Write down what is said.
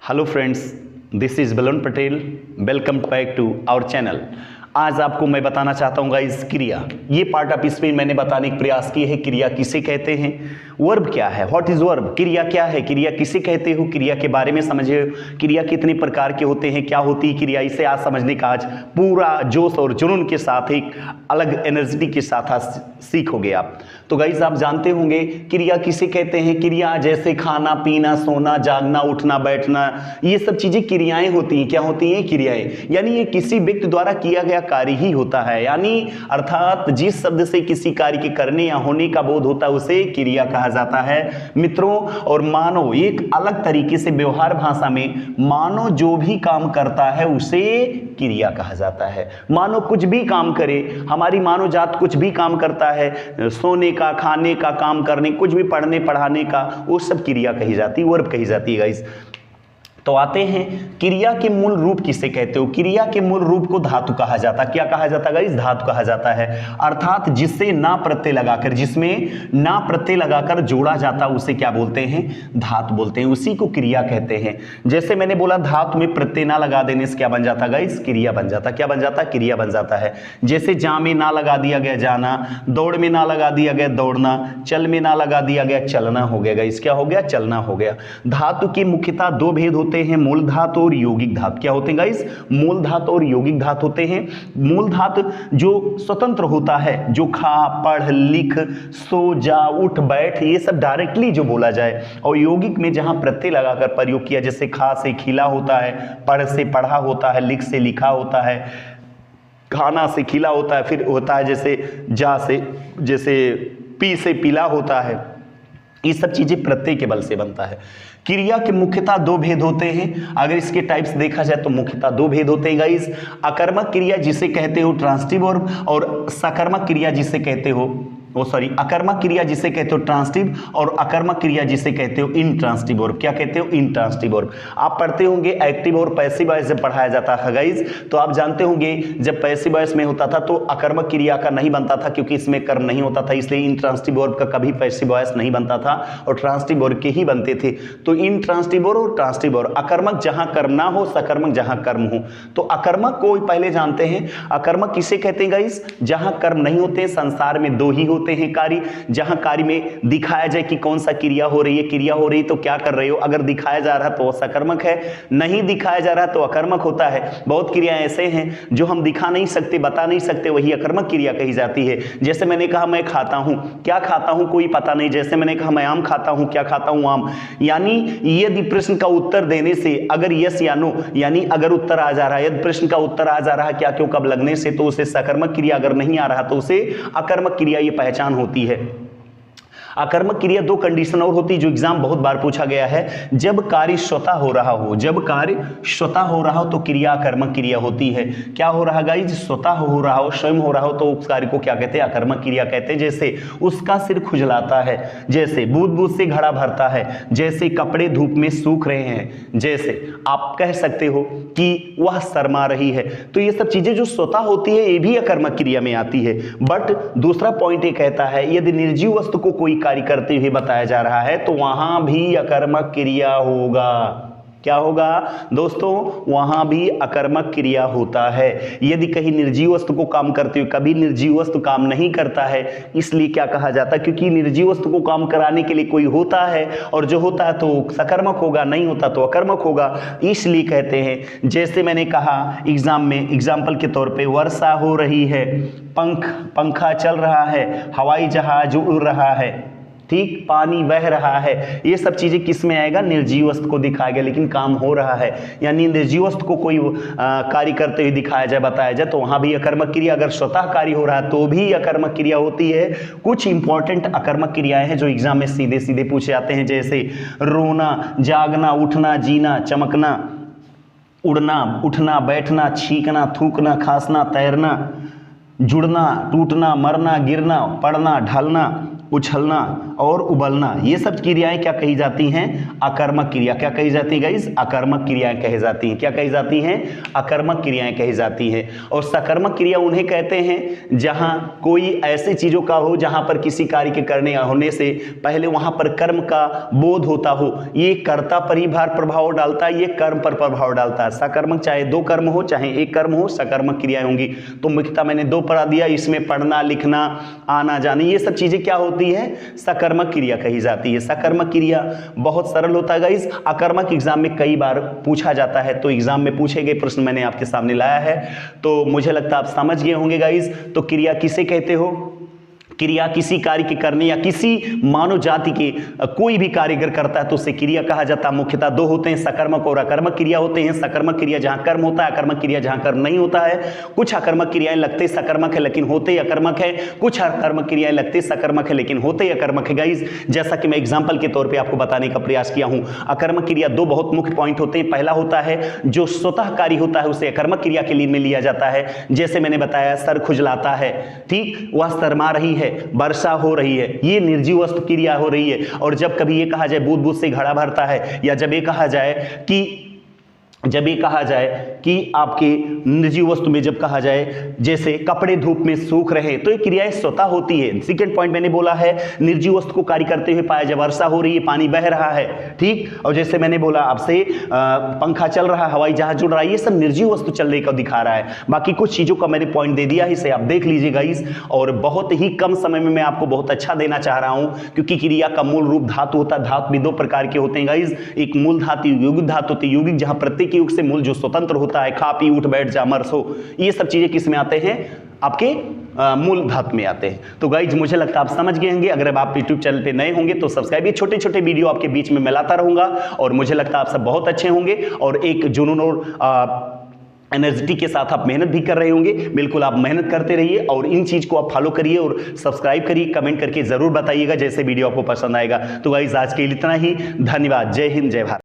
Hello friends, this is Balwan Patel. Welcome back to our channel. आज आपको मैं बताना चाहता हूँ गाइस क्रिया। ये पार्ट ऑफ स्पेन मैंने बताने का प्रयास किया है। क्रिया किसे कहते हैं, वर्ब क्या है, व्हाट इज वर्ब, क्रिया क्या है, क्रिया किसे कहते हो, क्रिया के बारे में समझे, क्रिया कितने प्रकार के होते हैं, क्या होती है क्रिया, इसे आज समझने का आज पूरा जोश और जुनून के साथ एक अलग एनर्जी के साथ आज सीखोगे आप। तो गाइस आप जानते होंगे क्रिया किसे कहते हैं। क्रिया जैसे खाना पीना सोना जागना उठना बैठना, ये सब चीजें क्रियाएं होती हैं। क्या होती हैं, क्रियाएं। यानी ये किसी व्यक्ति द्वारा किया गया कार्य ही होता है। यानी अर्थात जिस शब्द से किसी कार्य के करने या होने का बोध होता है उसे क्रिया कहा जाता है मित्रों। और मानव एक अलग तरीके से व्यवहार भाषा में मानव जो भी काम करता है उसे क्रिया कहा जाता है। मानव कुछ भी काम करे, हमारी मानव जात कुछ भी काम करता है, सोने का खाने का काम करने कुछ भी पढ़ने पढ़ाने का, वो सब क्रिया कही जाती है, वर्ब कही जाती है गाइस। तो आते हैं क्रिया के मूल रूप किसे कहते हो। क्रिया के मूल रूप को धातु कहा जाता है। क्या कहा जाता है गाइस, धातु कहा जाता है। अर्थात जिससे ना प्रत्यय लगाकर, जिसमें ना प्रत्यय लगाकर जोड़ा जाता है उसे क्या बोलते हैं, धातु बोलते हैं, उसी को क्रिया कहते हैं। जैसे मैंने बोला धातु में प्रत्यय ना लगा देने से क्या बन जाता गाइस, क्रिया बन जाता। क्या बन जाता, क्रिया बन जाता है। जैसे जा में ना लगा दिया गया जाना, दौड़ में ना लगा दिया गया दौड़ना, चल में ना लगा दिया गया चलना हो गया गाइस। क्या हो गया, चलना हो गया। धातु की मुख्यतः दो भेद होते हैं, मूल धातु और यौगिक धातु। क्या होते हैं गाइस, मूल धातु और यौगिक धातु होते हैं। मूल धातु जो स्वतंत्र होता है, जो खा पढ़ लिख सो जा उठ बैठ ये सब डायरेक्टली जो बोला जाए, और यौगिक में जहां प्रत्यय लगाकर प्रयोग किया, जैसे खा से खिला होता है, पढ़ से पढ़ा होता है, लिख से लिखा होता है, खाना से खिला होता है, फिर होता है जैसे जा से, जैसे पी से पीला होता है। ये सब चीजें प्रत्यय के बल से बनता है। क्रिया के मुख्यतः दो भेद होते हैं। अगर इसके टाइप्स देखा जाए तो मुख्यतः दो भेद होते हैं गाइस। अकर्मक क्रिया जिसे कहते हो ट्रांसिटिव वर्ब, और सकर्मक क्रिया जिसे कहते हो अकर्मक क्रिया जिसे कहते हो ट्रांसिटिव, और अकर्मक क्रिया जिसे कहते हो इंट्रांसिटिव वर्ब। क्या कहते हो, इंट्रांसिटिव वर्ब। आप पढ़ते होंगे एक्टिव और पैसिव वॉइस जब पढ़ाया जाता था गाइस, तो आप जानते होंगे जब पैसिव वॉइस में होता था तो अकर्मक क्रिया का नहीं बनता था, क्योंकि इसमें कर्म नहीं होता था, इसलिए इंट्रांसिटिव वर्ब का कभी पैसिव वॉइस नहीं बनता था और ट्रांसिटिव वर्ब के ही बनते थे। तो इंट्रांसिटिव वर्ब और ट्रांसिटिव वर्ब, अकर्मक जहां कर्म ना हो, सकर्मक जहां कर्म हो। तो अकर्मक को पहले जानते हैं। अकर्मक किसे कहते हैं गाइस, जहां कर्म नहीं होते। संसार में दो ही होते हैं कार्य, जहां कार्य में दिखाया जाए कि कौन सा क्रिया हो रही है, क्रिया हो रही है तो क्या कर रहे हो। अगर दिखाया जा रहा तो वो सकर्मक है, नहीं दिखाया जा रहा तो अकर्मक होता है। बहुत क्रियाएं ऐसे हैं जो हम दिखा नहीं सकते, बता नहीं सकते, वही अकर्मक क्रिया कही जाती है। जैसे मैंने कहा मैं खाता हूं, क्या खाता हूं कोई पता नहीं। जैसे मैंने कहा मैं आम खाता हूं, क्या खाता हूं, आम। यानी यदि प्रश्न का उत्तर देने से अगर यस या नो, यानी अगर उत्तर आ जा रहा है, यदि प्रश्न का उत्तर आ जा रहा है क्या क्यों कब लगने से, तो उसे सकर्मक क्रिया, अगर नहीं आ रहा तो उसे अकर्मक क्रिया ये पहचान होती है। अकर्मक क्रिया दो कंडीशन और होती है जो एग्जाम बहुत बार पूछा गया है। जब कार्य स्वतः हो रहा हो, जब कार्य स्वतः हो रहा हो तो क्रिया अकर्मक क्रिया होती है। क्या हो रहा गाइस, स्वतः हो रहा हो, स्वयं हो रहा हो तो उस कार्य को क्या कहते हैं, अकर्मक क्रिया कहते हैं। जैसे उसका सिर खुजलाता है, जैसे बूंद बूंद से घड़ा भरता है, जैसे कपड़े धूप में सूख रहे हैं, जैसे आप कह सकते हो कि वह शर्मा रही है। तो ये सब चीजें जो स्वतः होती है ये भी अकर्मक क्रिया में आती है। बट दूसरा पॉइंट ये कहता है यदि निर्जीव वस्तु को कोई कार्य करते हुए बताया जा रहा है तो वहां भी अकर्मक क्रिया होगा। क्या होगा दोस्तों, वहां भी अकर्मक क्रिया होता है। यदि कहीं निर्जीव वस्तु को काम करते हुए, कभी निर्जीव वस्तु काम नहीं करता है, इसलिए क्या कहा जाता है, क्योंकि निर्जीव वस्तु को काम कराने के लिए कोई होता है, और जो होता है तो सकर्मक होगा, नहीं होता तो अकर्मक होगा, इसलिए कहते हैं। जैसे मैंने कहा एग्जाम में, एग्जाम्पल के तौर पे वर्षा हो रही है, पंखा चल रहा है, हवाई जहाज उड़ रहा है, ठीक, पानी बह रहा है। ये सब चीजें किस में आएगा, निर्जीव वस्तु को दिखाया गया, लेकिन काम हो रहा है। यानी निर्जीव वस्तु को कोई कार्य करते हुए दिखाया जाए, बताया जाए, तो वहां भी अकर्मक क्रिया। अगर स्वतः कार्य हो रहा है तो भी अकर्मक क्रिया होती है। कुछ इंपॉर्टेंट अकर्मक क्रियाएं हैं जो एग्जाम में सीधे सीधे पूछे जाते हैं, जैसे रोना, जागना, उठना, जीना, चमकना, उड़ना, उठना, बैठना, छींकना, थूकना, खांसना, तैरना, जुड़ना, टूटना, मरना, गिरना, पड़ना, ढलना, उछलना और उबलना, ये सब क्रियाएं क्या कही जाती हैं? अकर्मक क्रिया। क्या कही जाती है गाइस? अकर्मक क्रियाएं कही जाती हैं। क्या कही जाती हैं? अकर्मक क्रियाएं कही जाती हैं। और सकर्मक क्रिया उन्हें कहते हैं जहां कोई ऐसी चीजों का हो जहां पर किसी कार्य के करने होने से पहले वहां पर कर्म का बोध होता हो। ये कर्ता पर ही भार प्रभाव डालता है, ये कर्म पर प्रभाव डालता है। सकर्मक चाहे दो कर्म हो चाहे एक कर्म हो, सकर्मक क्रियाएं होंगी। तो मुख्यतः मैंने दो पढ़ा दिया, इसमें पढ़ना लिखना आना जाना ये सब चीजें क्या होती है? सकर्मक क्रिया कही जाती है। सकर्मक क्रिया बहुत सरल होता है गाइस, अकर्मक एग्जाम में कई बार पूछा जाता है, तो एग्जाम में पूछे गए प्रश्न मैंने आपके सामने लाया है। तो मुझे लगता है आप समझ गए होंगे गाइस। तो क्रिया किसे कहते हो? क्रिया किसी कार्य के करने या किसी मानव जाति के कोई भी कार्य अगर करता है तो उसे क्रिया कहा जाता है। मुख्यतः दो होते हैं, सकर्मक और अकर्मक क्रिया होते हैं। सकर्मक क्रिया जहां कर्म होता है, अकर्मक क्रिया जहां कर्म नहीं होता है। कुछ अकर्मक क्रियाएं लगते सकर्मक है लेकिन होते अकर्मक है, कुछ अकर्मक क्रियाएं लगते सकर्मक है लेकिन होते अकर्मक है। गाइस जैसा कि मैं एग्जाम्पल के तौर पर आपको बताने का प्रयास किया हूं, अकर्मक क्रिया दो बहुत मुख्य पॉइंट होते हैं। पहला होता है जो स्वतः कार्य होता है उसे अकर्मक क्रिया के लिए में लिया जाता है। जैसे मैंने बताया सर खुजलाता है, ठीक, वह शर्मा रही है, वर्षा हो रही है, ये निर्जीव वस्तु क्रिया हो रही है। और जब कभी ये कहा जाए बूंद बूंद से घड़ा भरता है, या जब ये कहा जाए कि आपके निर्जीव वस्तु में जब कहा जाए जैसे कपड़े धूप में सूख रहे, तो ये क्रियाएं स्वतः होती है। सेकंड पॉइंट मैंने बोला है निर्जीव वस्तु को कार्य करते हुए पाया, जब वर्षा हो रही है, पानी बह रहा है, ठीक। और जैसे मैंने बोला आपसे पंखा चल रहा है, हवाई जहाज उड़ रहा है, ये सब निर्जीव वस्तु चलने का दिखा रहा है। बाकी कुछ चीजों का मैंने पॉइंट दे दिया है, इसे आप देख लीजिए गाइस। और बहुत ही कम समय में मैं आपको बहुत अच्छा देना चाह रहा हूं, क्योंकि क्रिया का मूल रूप धातु होता है। धातु भी दो प्रकार के होते हैं गाइस, एक मूल धातु, यौगिक धातु होती है। यौगिक जहां प्रत्येक युग से मूल जो स्वतंत्र होता है, खा पी उठ बैठ जा मर सो, ये सब चीजें किस में आते हैं? आपके मूल धातु में आते हैं। तो गाइज मुझे लगता है आप समझ गए होंगे। अगर आप यूट्यूब चैनल पे नए होंगे तो सब्सक्राइब, ये छोटे छोटे वीडियो आपके बीच में मैं लाता रहूंगा। और मुझे लगता है आप सब बहुत अच्छे होंगे और एक जुनून और एनर्जी के साथ आप मेहनत भी कर रहे होंगे। बिल्कुल आप मेहनत करते रहिए और इन चीज को आप फॉलो करिए और सब्सक्राइब करिए, कमेंट करके जरूर बताइएगा जैसे वीडियो आपको पसंद आएगा। तो गाइज आज के लिए इतना ही, धन्यवाद। जय हिंद, जय भारत।